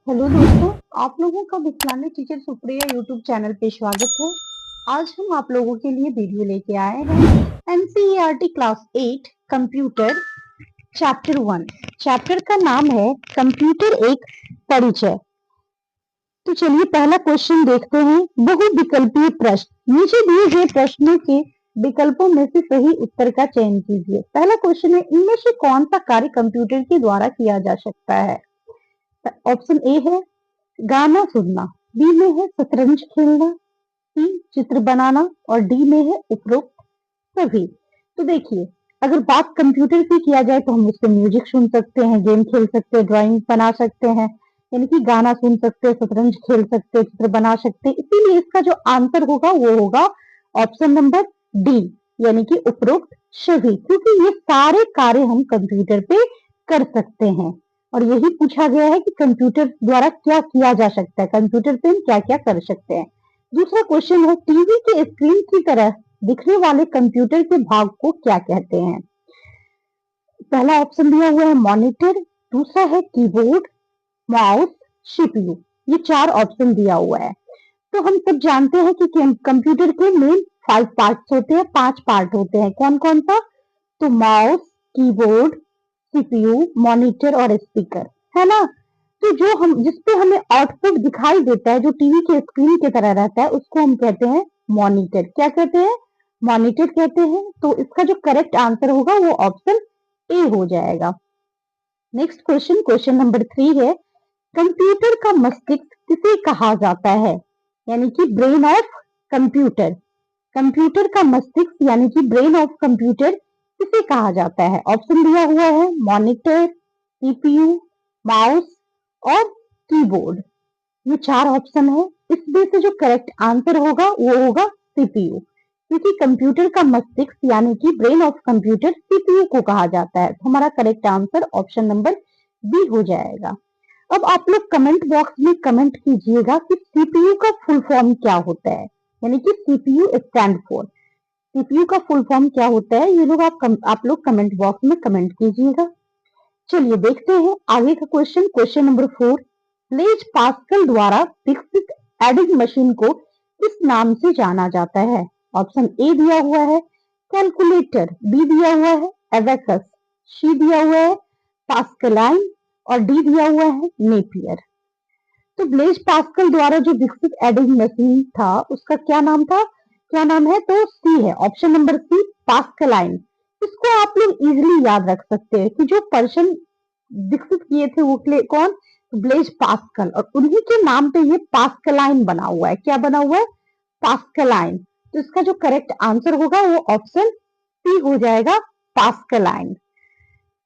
Hello दोस्तों, आप लोगों का विज्ञान टीचर सुप्रिया यूट्यूब चैनल पे स्वागत है। आज हम आप लोगों के लिए वीडियो लेके आए हैं NCERT class 8 computer chapter 1। Chapter का नाम है कंप्यूटर एक परिचय। तो चलिए पहला क्वेश्चन देखते हैं। बहुविकल्पीय प्रश्न, नीचे दिए गए प्रश्नों के विकल्पों में से सही उत्तर का चयन कीजिए। पहला क्वेश्चन है, इनमें से कौन सा कार्य कंप्यूटर के द्वारा किया जा सकता है? ऑप्शन ए है गाना सुनना, बी में है शतरंज खेलना, सी चित्र बनाना और डी में है उपरोक्त सभी। तो देखिए, अगर बात कंप्यूटर की किया जाए तो हम उससे म्यूजिक सुन सकते हैं, गेम खेल सकते हैं, ड्राइंग बना सकते हैं, यानी कि गाना सुन सकते हैं, शतरंज खेल सकते हैं, चित्र बना सकते हैं। इसीलिए इसका जो आंसर होगा वो होगा ऑप्शन नंबर डी, यानी कि उपरोक्त सभी, क्योंकि ये सारे कार्य हम कंप्यूटर पे कर सकते हैं। और यही पूछा गया है कि कंप्यूटर द्वारा क्या किया जा सकता है, कंप्यूटर से हम क्या क्या कर सकते हैं। दूसरा क्वेश्चन है, टीवी के स्क्रीन की तरह दिखने वाले कंप्यूटर के भाग को क्या कहते हैं? पहला ऑप्शन दिया हुआ है मॉनिटर, दूसरा है कीबोर्ड, माउस, सीपीयू। ये चार ऑप्शन दिया हुआ है। तो हम सब जानते हैं कि कंप्यूटर के मेन 5 पार्ट्स होते हैं, 5 पार्ट होते हैं। कौन कौन सा? तो माउस, कीबोर्ड, सीपीयू, मॉनिटर और स्पीकर, है ना। तो जो हम जिसपे हमें आउटपुट दिखाई देता है, जो टीवी के स्क्रीन की तरह रहता है, उसको हम कहते हैं मॉनिटर। क्या कहते हैं? मॉनिटर कहते हैं। तो इसका जो करेक्ट आंसर होगा वो ऑप्शन ए हो जाएगा। नेक्स्ट क्वेश्चन, क्वेश्चन नंबर 3 है, कंप्यूटर का मस्तिष्क किसे कहा जाता है? यानी कि ब्रेन ऑफ कंप्यूटर। कंप्यूटर का मस्तिष्क यानी कि ब्रेन ऑफ कंप्यूटर किसे कहा जाता है? ऑप्शन दिया हुआ है मॉनिटर, सीपीयू, माउस और कीबोर्ड। ये चार ऑप्शन है। इसमें से जो करेक्ट आंसर होगा वो होगा सीपीयू, क्योंकि कंप्यूटर का मस्तिष्क यानी कि ब्रेन ऑफ कंप्यूटर सीपीयू को कहा जाता है। तो हमारा correct answer option number B हो जाएगा। अब आप लोग कमेंट बॉक्स में कमेंट कीजिएगा कि सीपीयू का फुल फॉर्म क्या होता है, यानी कि सीपीयू स्टैंड फॉर, सीपीयू का फुल फॉर्म क्या होता है? ये लोग आप लोग कमेंट बॉक्स में कमेंट कीजिएगा। चलिए देखते हैं आगे का question, question number 4, Blaise Pascal द्वारा विकसित एडिंग मशीन को किस नाम से जाना जाता है? ऑप्शन ए दिया हुआ है कैलकुलेटर, बी दिया हुआ है एबेकस, सी दिया हुआ है पास्कलाइन और डी दिया हुआ है नेपियर। तो ब्लेज पास्कल द्वारा जो विकसित एडिंग मशीन था उसका क्या नाम था? क्या नाम है? तो सी है, ऑप्शन नंबर सी पास्कलाइन। इसको आप लोग इजीली याद रख सकते हैं कि जो पर्सन विकसित किए थे वो कौन? ब्लेज पास्कल, और उन्हीं के नाम पे ये पास्कलाइन बना हुआ है। क्या बना हुआ है? पास्कलाइन। तो इसका जो करेक्ट आंसर होगा वो ऑप्शन सी हो जाएगा, पास्कलाइन।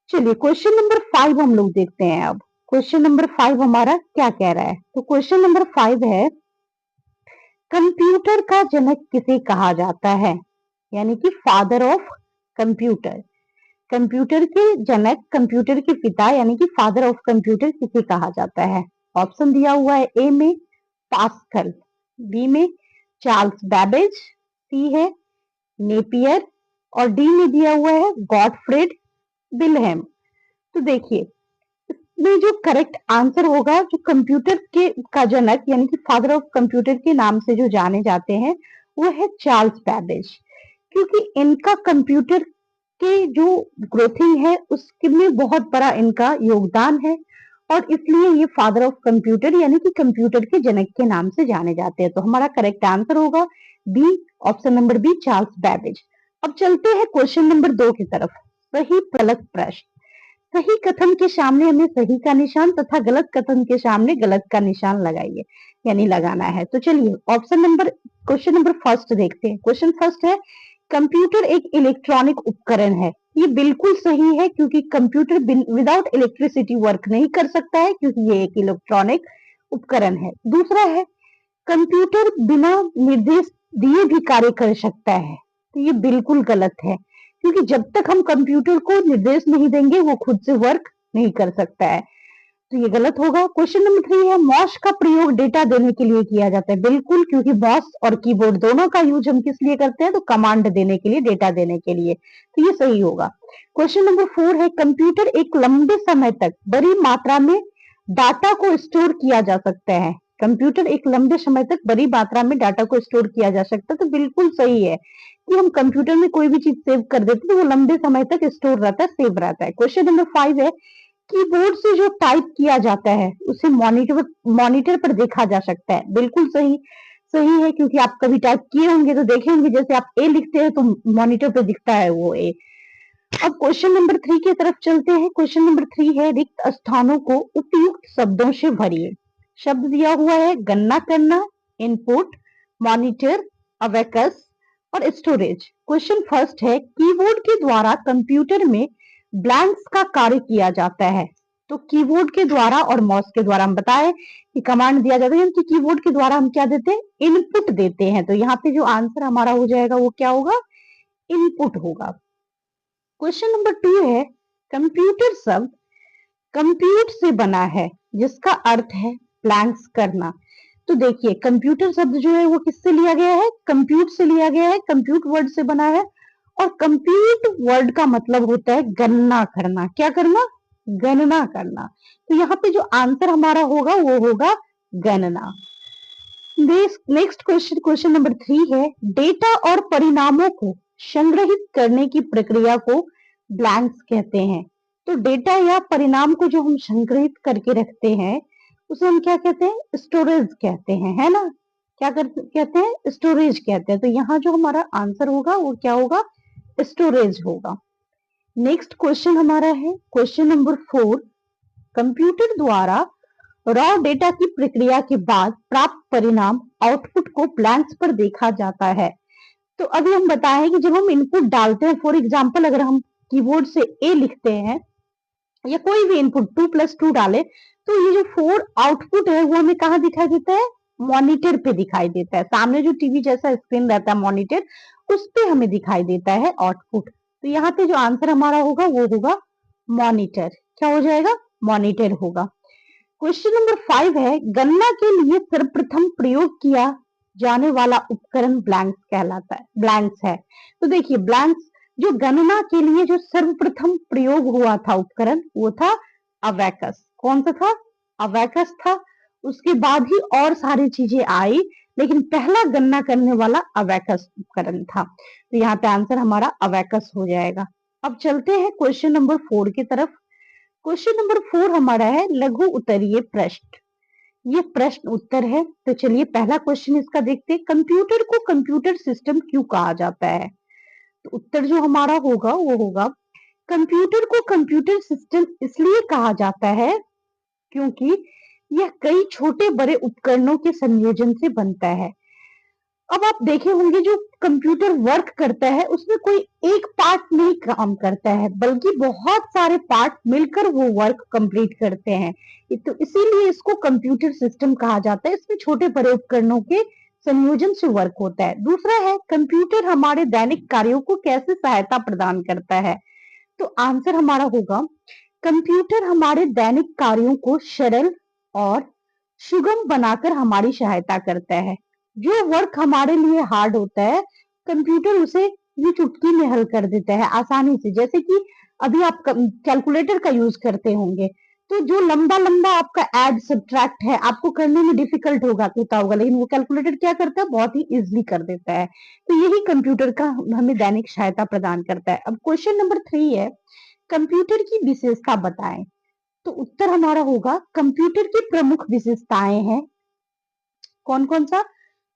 चलिए क्वेश्चन नंबर 5 हम लोग देखते हैं। अब क्वेश्चन नंबर 5 हमारा क्या कह रहा है? तो क्वेश्चन नंबर 5 है, कंप्यूटर का जनक किसे कहा जाता है? यानी कि फादर ऑफ कंप्यूटर। कंप्यूटर के जनक, कंप्यूटर के पिता यानी कि फादर ऑफ कंप्यूटर किसे कहा जाता है? ऑप्शन दिया हुआ है ए में पास्कल, बी में चार्ल्स बैबेज, सी है नेपियर और डी में दिया हुआ है गॉटफ्रेड विल्हेम। तो देखिए, इसमें जो करेक्ट आंसर होगा, जो कंप्यूटर के का जनक यानी कि फादर ऑफ कंप्यूटर के नाम से जो जाने जाते हैं वो है चार्ल्स बैबेज, क्योंकि इनका कंप्यूटर के जो ग्रोथिंग है उसमें बहुत बड़ा इनका योगदान है, और इसलिए ये फादर ऑफ कंप्यूटर यानी कि कंप्यूटर के जनक के नाम से जाने जाते हैं। तो हमारा करेक्ट आंसर होगा B, option number B Charles Babbage. अब चलते हैं क्वेश्चन नंबर 2 की तरफ। सही गलत प्रश्न। सही कथन के सामने हमें सही का निशान तथा गलत कथन के सामने गलत का निशान लगाइए, यानी लगाना है। तो चलिए क्वेश्चन नंबर फर्स्ट देखते हैं। क्वेश्चन फर्स्ट है, कंप्यूटर एक इलेक्ट्रॉनिक उपकरण है। ये बिल्कुल सही है, क्योंकि कंप्यूटर विदाउट इलेक्ट्रिसिटी वर्क नहीं कर सकता है, क्योंकि ये एक इलेक्ट्रॉनिक उपकरण है। दूसरा है, कंप्यूटर बिना निर्देश दिए भी कार्य कर सकता है। तो ये बिल्कुल गलत है, क्योंकि जब तक हम कंप्यूटर को निर्देश नहीं देंगे वो खुद से वर्क नहीं कर सकता है। तो ये गलत होगा। क्वेश्चन नंबर 3 है, माउस का प्रयोग डेटा देने के लिए किया जाता है। बिल्कुल, क्योंकि माउस और कीबोर्ड दोनों का यूज हम किस लिए करते हैं? तो कमांड देने के लिए, डेटा देने के लिए। तो ये सही होगा। क्वेश्चन नंबर 4 है, कंप्यूटर एक लंबे समय तक बड़ी मात्रा में डाटा को स्टोर किया जा सकता है। कंप्यूटर एक लंबे समय तक बड़ी मात्रा में डाटा को स्टोर किया जा सकता है, तो बिल्कुल सही है कि हम कंप्यूटर में कोई भी चीज सेव कर देते हैं तो वो लंबे समय तक स्टोर रहता है, सेव रहता है। क्वेश्चन नंबर 5 है, कीबोर्ड से जो टाइप किया जाता है उसे मॉनिटर मॉनिटर पर देखा जा सकता है। बिल्कुल सही सही है, क्योंकि आप कभी टाइप किए होंगे तो देखे होंगे, जैसे आप ए लिखते हैं तो मॉनिटर पे दिखता है वो ए। अब क्वेश्चन नंबर 3 की तरफ चलते हैं। क्वेश्चन नंबर 3 है, रिक्त स्थानों को उपयुक्त शब्दों से भरिए। शब्द दिया हुआ है गणना करना, इनपुट, मॉनिटर, अबेकस और स्टोरेज। क्वेश्चन फर्स्ट है, कीबोर्ड के द्वारा कंप्यूटर में ब्लैंक्स का कार्य किया जाता है। तो कीबोर्ड के द्वारा और माउस के द्वारा हम बताएं कि कमांड दिया जाता है, कि कीबोर्ड के द्वारा हम क्या देते हैं, इनपुट देते हैं। तो यहाँ पे जो आंसर हमारा हो जाएगा वो क्या होगा, इनपुट होगा। क्वेश्चन नंबर 2 है, कंप्यूटर शब्द कंप्यूट से बना है जिसका अर्थ है ब्लैंक्स करना। तो देखिए कंप्यूटर शब्द जो है वो किससे लिया गया है, कंप्यूट से लिया गया है, कंप्यूट वर्ड से बना है। और कंप्यूट वर्ड का मतलब होता है गणना करना। क्या करना, गणना करना। तो यहाँ पे जो आंसर हमारा होगा वो होगा गणना। नेक्स्ट क्वेश्चन, क्वेश्चन नंबर 3 है, डेटा और परिणामों को संग्रहित करने की प्रक्रिया को ब्लैंक्स कहते हैं। तो डेटा या परिणाम को जो हम संग्रहित करके रखते हैं उसे हम क्या कहते हैं, स्टोरेज कहते हैं, है ना। कहते हैं, स्टोरेज कहते हैं। तो यहाँ जो हमारा आंसर होगा वो क्या होगा, स्टोरेज होगा। नेक्स्ट क्वेश्चन हमारा है क्वेश्चन नंबर 4, कंप्यूटर द्वारा रॉ डेटा की प्रक्रिया के बाद प्राप्त परिणाम आउटपुट को ब्लैंक्स पर देखा जाता है। तो अभी हम बताएं कि जब हम इनपुट डालते हैं, फॉर एग्जांपल अगर हम कीबोर्ड से ए लिखते हैं या कोई भी इनपुट 2+2 डाले, तो ये जो 4 आउटपुट है वो हमें कहाँ दिखाई देता है, मॉनिटर पे दिखाई देता है। सामने जो टीवी जैसा स्क्रीन रहता है मॉनिटर, उस पे हमें दिखाई देता है आउटपुट। तो यहाँ पे जो आंसर हमारा होगा वो होगा मॉनिटर। क्या हो जाएगा, मॉनिटर होगा। क्वेश्चन नंबर 5 है, गणना के लिए सर्वप्रथम प्रयोग किया जाने वाला उपकरण ब्लैंक्स कहलाता है, ब्लैंक्स है। तो देखिए ब्लैंक्स जो गणना के लिए जो सर्वप्रथम प्रयोग हुआ था उपकरण वो था अबेकस। कौन सा था, अबेकस था। उसके बाद ही और सारी चीजें आई, लेकिन पहला गणना करने वाला अबेकस उपकरण था। तो यहाँ पे आंसर हमारा अबेकस हो जाएगा। अब चलते हैं क्वेश्चन नंबर 4 की तरफ। क्वेश्चन नंबर 4 हमारा है लघु उत्तरीय प्रश्न। ये प्रश्न उत्तर है। तो चलिए पहला क्वेश्चन इसका देखते हैं, कंप्यूटर को कंप्यूटर सिस्टम क्यों कहा जाता है। तो उत्तर जो हमारा होगा वो होगा, कंप्यूटर को कंप्यूटर सिस्टम इसलिए कहा जाता है क्योंकि यह कई छोटे बड़े उपकरणों के संयोजन से बनता है। अब आप देखे होंगे जो कंप्यूटर वर्क करता है उसमें कोई एक पार्ट नहीं काम करता है, बल्कि बहुत सारे पार्ट मिलकर वो वर्क कंप्लीट करते हैं। तो इसीलिए इसको कंप्यूटर सिस्टम कहा जाता है। इसमें छोटे बड़े उपकरणों के संयोजन से वर्क होता है। दूसरा है, कंप्यूटर हमारे दैनिक कार्यों को कैसे सहायता प्रदान करता है। तो आंसर हमारा होगा, कंप्यूटर हमारे दैनिक कार्यों को सरल और सुगम बनाकर हमारी सहायता करता है। जो वर्क हमारे लिए हार्ड होता है, कंप्यूटर उसे ये चुटकी में हल कर देता है आसानी से। जैसे कि अभी आप कैलकुलेटर का यूज करते होंगे, तो जो लंबा लंबा आपका ऐड सब्ट्रैक्ट है आपको करने में डिफिकल्ट होता होगा, लेकिन वो कैलकुलेटर क्या करता है, बहुत ही इजिली कर देता है। तो यही कंप्यूटर का हमें दैनिक सहायता प्रदान करता है। अब क्वेश्चन नंबर 3 है, कंप्यूटर की विशेषता बताएं। तो उत्तर हमारा होगा, कंप्यूटर की प्रमुख विशेषताएं हैं। कौन कौन सा,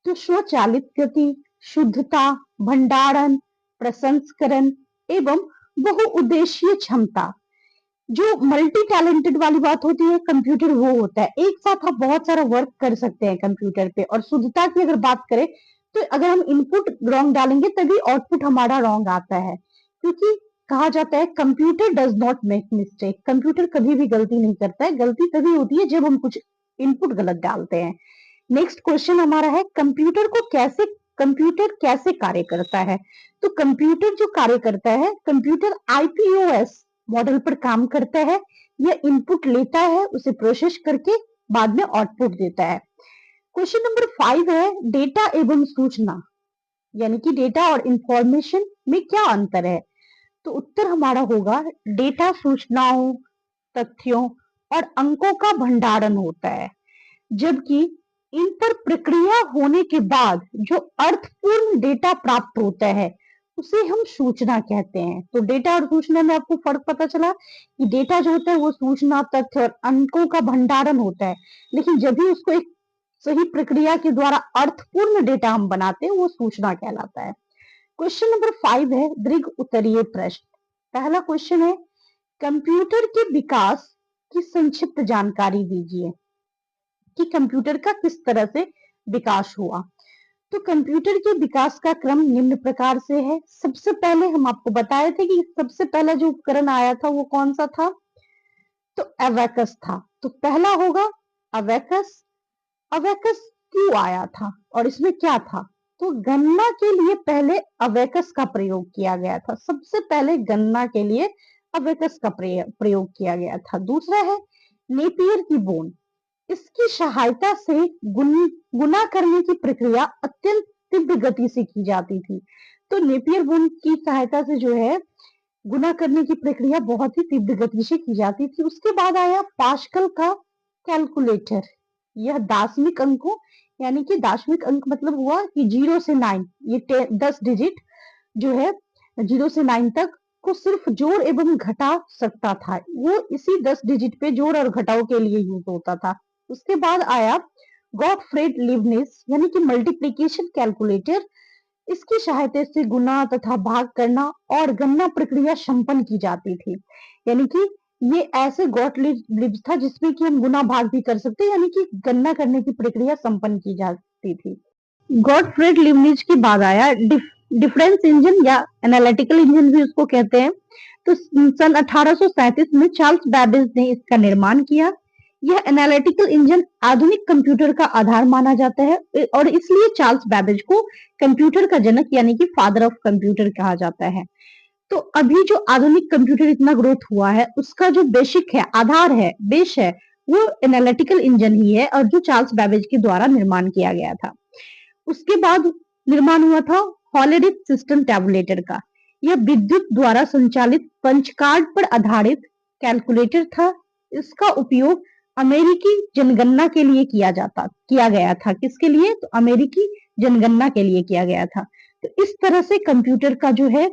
तो स्वचालित गति, शुद्धता, भंडारण, प्रसंस्करण एवं बहुउद्देशीय क्षमता। जो मल्टी टैलेंटेड वाली बात होती है कंप्यूटर, वो होता है एक साथ आप बहुत सारा वर्क कर सकते हैं कंप्यूटर पे। और शुद्धता की अगर बात करें तो अगर हम इनपुट रॉन्ग डालेंगे तभी आउटपुट हमारा रॉन्ग आता है, क्योंकि कहा जाता है computer does not make mistake. Computer कभी भी गलती नहीं करता है, गलती तभी होती है जब हम कुछ इनपुट गलत डालते हैं। नेक्स्ट क्वेश्चन हमारा है, कंप्यूटर कैसे कार्य करता है। तो कंप्यूटर जो कार्य करता है, कंप्यूटर आईपीओएस मॉडल पर काम करता है। यह इनपुट लेता है, उसे प्रोसेस करके बाद में आउटपुट देता है। क्वेश्चन नंबर 5 है, डेटा एवं सूचना, यानी कि डेटा और इंफॉर्मेशन में क्या अंतर है। तो उत्तर हमारा होगा, डेटा सूचनाओं, तथ्यों और अंकों का भंडारण होता है, जबकि इन पर प्रक्रिया होने के बाद जो अर्थपूर्ण डेटा प्राप्त होता है उसे हम सूचना कहते हैं। तो डेटा और सूचना में आपको फर्क पता चला कि डेटा जो होता है वो सूचना, तथ्य और अंकों का भंडारण होता है, लेकिन जब भी उसको एक सही प्रक्रिया के द्वारा अर्थपूर्ण डेटा हम बनाते हैं वो सूचना कहलाता है। क्वेश्चन नंबर 5 है दीर्घ उत्तरीय प्रश्न। पहला क्वेश्चन है कंप्यूटर के विकास की संक्षिप्त जानकारी दीजिए कि कंप्यूटर का किस तरह से विकास हुआ। तो कंप्यूटर के विकास का क्रम निम्न प्रकार से है। सबसे पहले हम आपको बताए थे कि सबसे पहला जो उपकरण आया था वो कौन सा था, तो अबेकस था। तो पहला होगा अबेकस। अबेकस क्यों आया था और इसमें क्या था, तो गणना के लिए पहले अबेकस का प्रयोग किया गया था। सबसे पहले गणना के लिए अबेकस का प्रयोग किया गया था। दूसरा है नेपियर की बोन। इसकी सहायता से गुना करने की प्रक्रिया अत्यंत तीव्र गति से की जाती थी। तो नेपियर बोन की सहायता से जो है गुना करने की प्रक्रिया बहुत ही तीव्र गति से की जाती थी। उसके बाद आया पास्कल का कैलकुलेटर। यह दार्शनिक अंकों यानी कि दार्शनिक अंक मतलब हुआ कि 0 से 9, ये 10 डिजिट जो है 0 से 9 तक को सिर्फ जोड़ एवं घटा सकता था। वो इसी 10 डिजिट पे जोड़ और घटाव के लिए यूज होता था। उसके बाद आया गॉटफ्रेड लीबनिज यानी कि मल्टीप्लिकेशन कैलकुलेटर। इसकी सहायता से गुना तथा भाग करना और गणना प्रक्रिया संपन्न की जाती थी। यानी कि ये ऐसे गॉटलिब था जिसमें कि हम गुना भाग भी कर सकते हैं, यानी कि गणना करने की प्रक्रिया संपन्न की जाती थी। गॉटफ्रेड लीबनिज के बाद आया डिफरेंस इंजन या एनालिटिकल इंजन भी उसको कहते हैं। तो सन 1837 में चार्ल्स बैबेज ने इसका निर्माण किया। यह एनालिटिकल इंजन आधुनिक कंप्यूटर का आधार माना जाता है और इसलिए चार्ल्स बैबेज को कंप्यूटर का जनक यानी कि फादर ऑफ कंप्यूटर कहा जाता है। तो अभी जो आधुनिक कंप्यूटर इतना ग्रोथ हुआ है उसका जो बेसिक है, आधार है, बेस है, वो एनालिटिकल इंजन ही है और जो चार्ल्स बैबेज के द्वारा निर्माण किया गया था। उसके बाद निर्माण हुआ था हॉलोडिक सिस्टम टैबुलेटर का। यह विद्युत द्वारा संचालित पंच कार्ड पर आधारित कैलकुलेटर था। इसका उपयोग अमेरिकी जनगणना के लिए किया गया था। किसके लिए, तो अमेरिकी जनगणना के लिए किया गया था। तो इस तरह से कंप्यूटर का जो है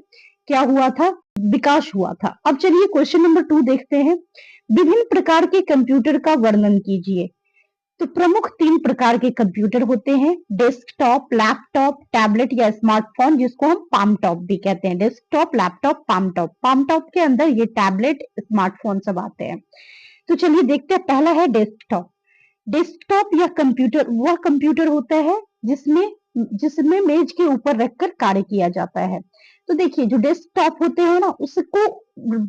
क्या हुआ था, विकास हुआ था। अब चलिए क्वेश्चन नंबर 2 देखते हैं। विभिन्न प्रकार के कंप्यूटर का वर्णन कीजिए। तो प्रमुख 3 प्रकार के कंप्यूटर होते हैं, डेस्कटॉप, लैपटॉप, टैबलेट या स्मार्टफोन, जिसको हम पाम टॉप भी कहते हैं। Desktop, laptop, palm top. Palm top के अंदर ये टैबलेट, स्मार्टफोन सब आते हैं। तो चलिए देखते हैं। पहला है डेस्कटॉप। डेस्कटॉप या कंप्यूटर वह कंप्यूटर होता है जिसमें जिसमें मेज के ऊपर रखकर कार्य किया जाता है। तो देखिए जो डेस्कटॉप होते हैं ना, उसको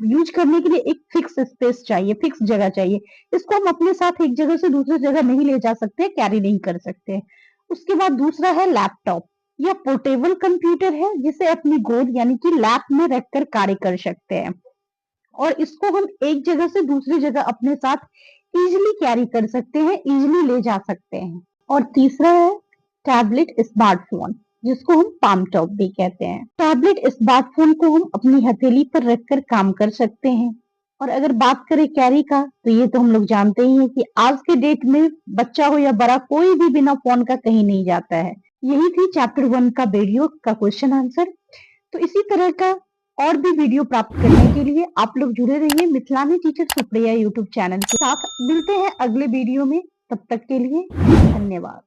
यूज करने के लिए एक फिक्स स्पेस चाहिए, फिक्स जगह चाहिए। इसको हम अपने साथ एक जगह से दूसरी जगह नहीं ले जा सकते, कैरी नहीं कर सकते। उसके बाद दूसरा है लैपटॉप। यह पोर्टेबल कंप्यूटर है जिसे अपनी गोद यानी कि लैप में रखकर कार्य कर सकते हैं और इसको हम एक जगह से दूसरी जगह अपने साथ इजिली कैरी कर सकते हैं, इजिली ले जा सकते हैं। और तीसरा है टैबलेट स्मार्टफोन, जिसको हम पाम टॉप भी कहते हैं। टैबलेट स्मार्टफोन को हम अपनी हथेली पर रखकर काम कर सकते हैं। और अगर बात करें कैरी का, तो ये तो हम लोग जानते ही हैं कि आज के डेट में बच्चा हो या बड़ा, कोई भी बिना फोन का कहीं नहीं जाता है। यही थी चैप्टर 1 का वीडियो का क्वेश्चन आंसर। तो इसी तरह का और भी वीडियो प्राप्त करने के लिए आप लोग जुड़े रहिए मिथिलानी टीचर सुप्रिया यूट्यूब चैनल के साथ। मिलते हैं अगले वीडियो में, तब तक के लिए धन्यवाद।